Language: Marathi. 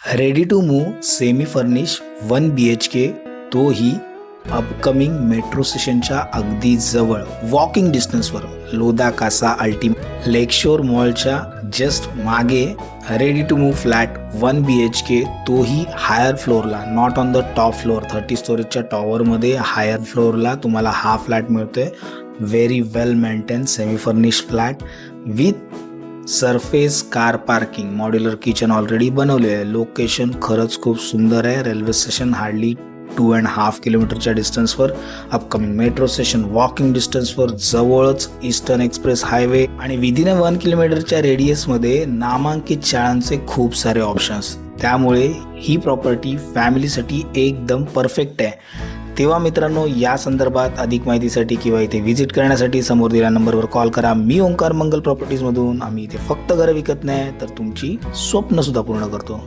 Ready to move semi furnish 1 BHK, तोही अपकमिंग मेट्रो स्टेशनच्या अगदी जवळ वॉकिंग डिस्टन्सवर लोधा कासा अल्टिमेट लेकशोर मॉलच्या जस्ट मागे ready to move flat 1 BHK, तोही हायर फ्लोअरला, not on the top floor. 30 स्टोरेजच्या टॉवरमध्ये हायर फ्लोअरला तुम्हाला हा फ्लॅट मिळतोय. Very well maintain semi furnish flat with surface car parking, modular kitchen already बनवले आहे. लोकेशन खरंच खूप सुंदर आहे. रेल्वे स्टेशन हार्डली 2.5 किलोमीटरच्या डिस्टन्सवर, अपकमिंग मेट्रो स्टेशन वॉकिंग डिस्टन्सवर, जवळच ईस्टर्न एक्सप्रेस हायवे आणि विदिन 1 किलोमीटरच्या रेडियसमध्ये नामांकित शाळांचे खूप सारे ऑप्शन्स. त्यामुळे ही प्रॉपर्टी फॅमिलीसाठी एकदम परफेक्ट आहे. तेव्हा मित्रांनो, या संदर्भात अधिक माहितीसाठी किंवा इथे व्हिजिट करण्यासाठी समोर दिलेल्या नंबरवर कॉल करा. मी ओंकार मंगल प्रॉपर्टीजमधून. आम्ही इथे फक्त घरं विकत नाही तर तुमची स्वप्नसुद्धा पूर्ण करतो.